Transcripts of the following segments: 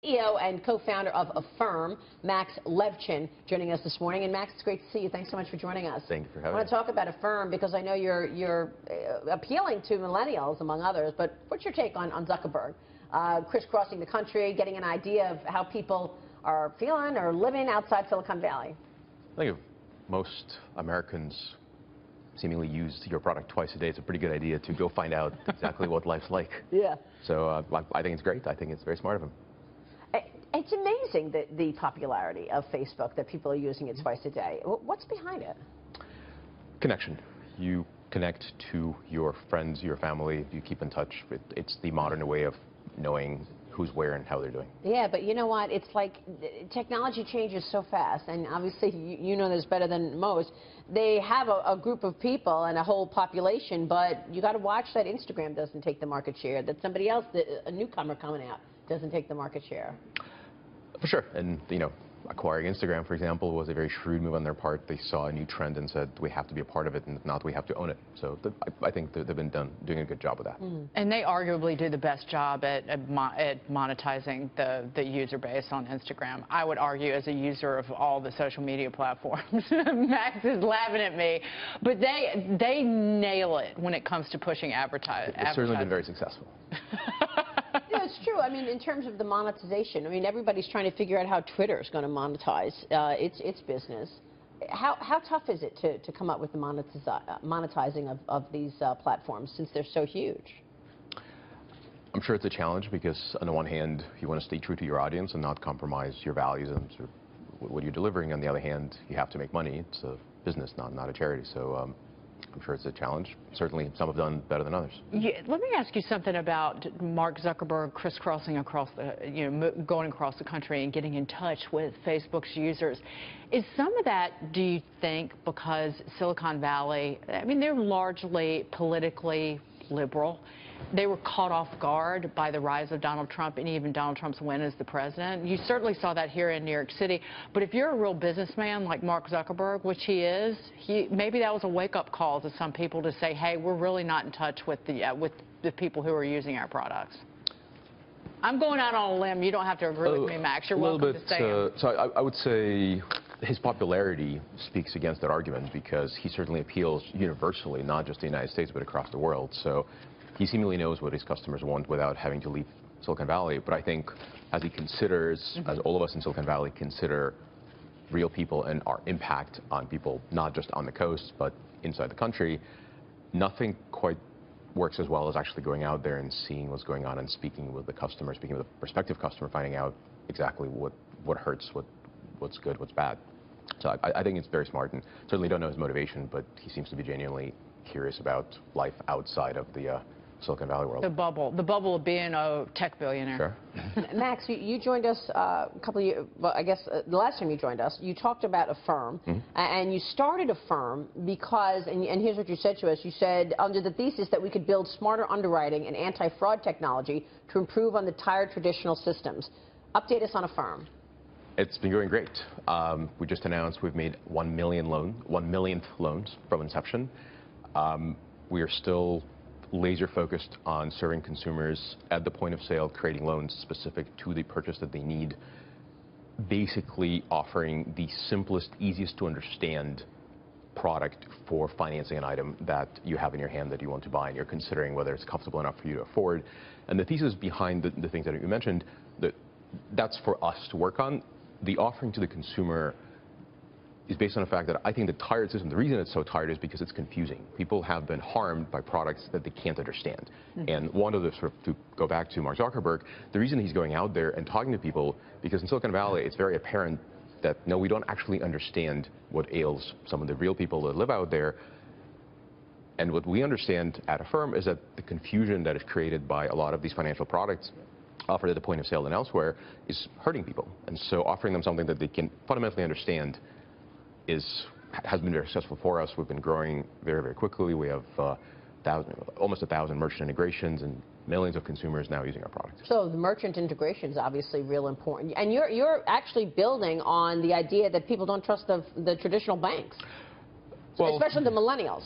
CEO and co-founder of Affirm, Max Levchin, joining us this morning. And Max, it's great to see you. Thanks so much for joining us. Thank you for having me. I want to talk about Affirm because I know you're appealing to millennials, among others. But what's your take on Zuckerberg? Crisscrossing the country, getting an idea of how people are feeling or living outside Silicon Valley. I think if most Americans seemingly use your product twice a day, it's a pretty good idea to go find out exactly what life's like. Yeah. So I think it's great. I think it's very smart of him. It's amazing the popularity of Facebook, that people are using it twice a day. What's behind it? Connection. You connect to your friends, your family. You keep in touch. It's the modern way of knowing who's where and how they're doing. Yeah, but you know what? It's like technology changes so fast, and obviously you know this better than most. They have a group of people and a whole population, but you got to watch that Instagram doesn't take the market share, that somebody else, a newcomer coming out, doesn't take the market share. For sure. And, you know, acquiring Instagram, for example, was a very shrewd move on their part. They saw a new trend and said, we have to be a part of it, and if not, we have to own it. So I think they've been doing a good job with that. And they arguably do the best job at monetizing the user base on Instagram. I would argue, as a user of all the social media platforms, Max is laughing at me, but they nail it when it comes to pushing advertising. It's certainly been very successful. Yeah, it's true. I mean, in terms of the monetization, I mean, everybody's trying to figure out how Twitter is going to monetize its business. How tough is it to come up with the monetizing of these platforms, since they're so huge? I'm sure it's a challenge because, on the one hand, you want to stay true to your audience and not compromise your values and sort of what you're delivering. On the other hand, you have to make money. It's a business, not a charity. So I'm sure it's a challenge. Certainly, some have done better than others. Yeah, let me ask you something about Mark Zuckerberg crisscrossing across going across the country and getting in touch with Facebook's users. Is some of that, do you think, because Silicon Valley, I mean, they're largely politically liberal. They were caught off guard by the rise of Donald Trump and even Donald Trump's win as the president. You certainly saw that here in New York City. But if you're a real businessman like Mark Zuckerberg, which he is, maybe that was a wake-up call to some people to say, hey, we're really not in touch with the people who are using our products. I'm going out on a limb. You don't have to agree with me, Max. You're welcome to say it. So I would say his popularity speaks against that argument, because he certainly appeals universally, not just the United States, but across the world. So he seemingly knows what his customers want without having to leave Silicon Valley. But I think as he considers, as all of us in Silicon Valley consider real people and our impact on people, not just on the coast, but inside the country, nothing quite works as well as actually going out there and seeing what's going on and speaking with the customer, speaking with a prospective customer, finding out exactly what hurts, what's good, what's bad. So I think it's very smart, and certainly don't know his motivation, but he seems to be genuinely curious about life outside of the Silicon Valley world. The bubble of being a tech billionaire. Sure. Max, you joined us a couple of years, well, I guess the last time you joined us, you talked about Affirm, and you started Affirm because, and here's what you said to us, you said, under the thesis that we could build smarter underwriting and anti-fraud technology to improve on the tired traditional systems. Update us on Affirm. It's been going great. We just announced we've made 1 millionth loans from inception. We are still laser focused on serving consumers at the point of sale, creating loans specific to the purchase that they need, basically offering the simplest, easiest to understand product for financing an item that you have in your hand that you want to buy and you're considering whether it's comfortable enough for you to afford. And the thesis behind the things that you mentioned, that's for us to work on. The offering to the consumer is based on the fact that I think the tired system, the reason it's so tired is because it's confusing. People have been harmed by products that they can't understand. And one of the, sort of, to go back to Mark Zuckerberg, the reason he's going out there and talking to people, because in Silicon Valley, it's very apparent that, no, we don't actually understand what ails some of the real people that live out there. And what we understand at Affirm is that the confusion that is created by a lot of these financial products offered at the point of sale and elsewhere is hurting people. And so offering them something that they can fundamentally understand has been very successful for us. We've been growing very, very quickly. We have almost 1,000 merchant integrations and millions of consumers now using our products. So the merchant integration is obviously real important. And you're actually building on the idea that people don't trust the traditional banks, well, especially the millennials.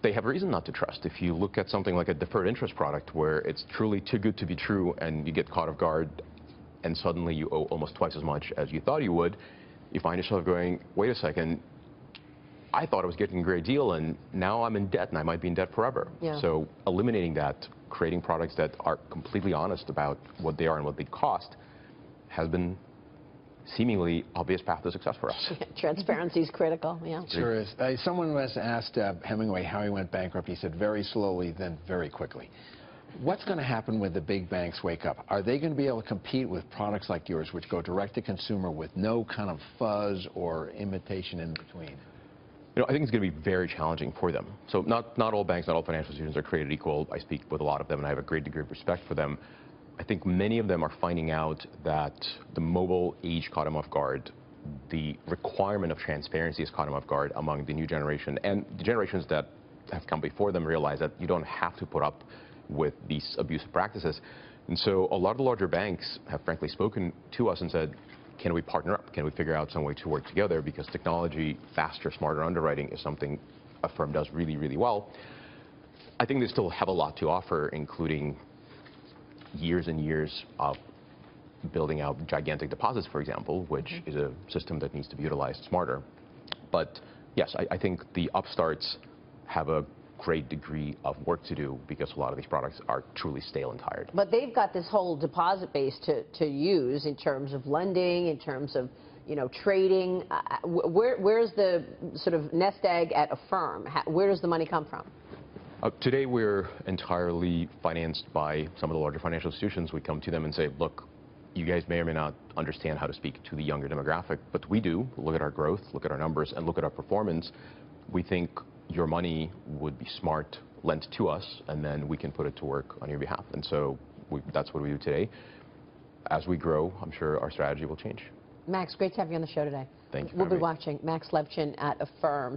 They have reason not to trust. If you look at something like a deferred interest product where it's truly too good to be true and you get caught off guard, and suddenly you owe almost twice as much as you thought you would, you find yourself going, wait a second, I thought I was getting a great deal, and now I'm in debt, and I might be in debt forever. Yeah. So eliminating that, creating products that are completely honest about what they are and what they cost, has been seemingly obvious path to success for us. Transparency is critical, yeah. Sure is. Someone was asked Hemingway how he went bankrupt. He said very slowly, then very quickly. What's going to happen when the big banks wake up? Are they going to be able to compete with products like yours, which go direct to consumer with no kind of fuzz or imitation in between? You know, I think it's going to be very challenging for them. So not all banks, not all financial institutions are created equal. I speak with a lot of them, and I have a great degree of respect for them. I think many of them are finding out that the mobile age caught them off guard. The requirement of transparency has caught them off guard among the new generation. And the generations that have come before them realize that you don't have to put up with these abusive practices. And so a lot of the larger banks have frankly spoken to us and said, can we partner up? Can we figure out some way to work together? Because technology, faster, smarter underwriting is something Affirm does really, really well. I think they still have a lot to offer, including years and years of building out gigantic deposits, for example, which is a system that needs to be utilized smarter. But yes, I think the upstarts have a great degree of work to do because a lot of these products are truly stale and tired. But they've got this whole deposit base to use in terms of lending, in terms of, you know, trading. Where's the sort of nest egg at Affirm? Where does the money come from? Today, we're entirely financed by some of the larger financial institutions. We come to them and say, look, you guys may or may not understand how to speak to the younger demographic, but we do. Look at our growth, look at our numbers, and look at our performance. We think your money would be smart lent to us, and then we can put it to work on your behalf. And so that's what we do today. As we grow, I'm sure our strategy will change. Max, great to have you on the show today. Thank you. We'll be watching Max Levchin at Affirm.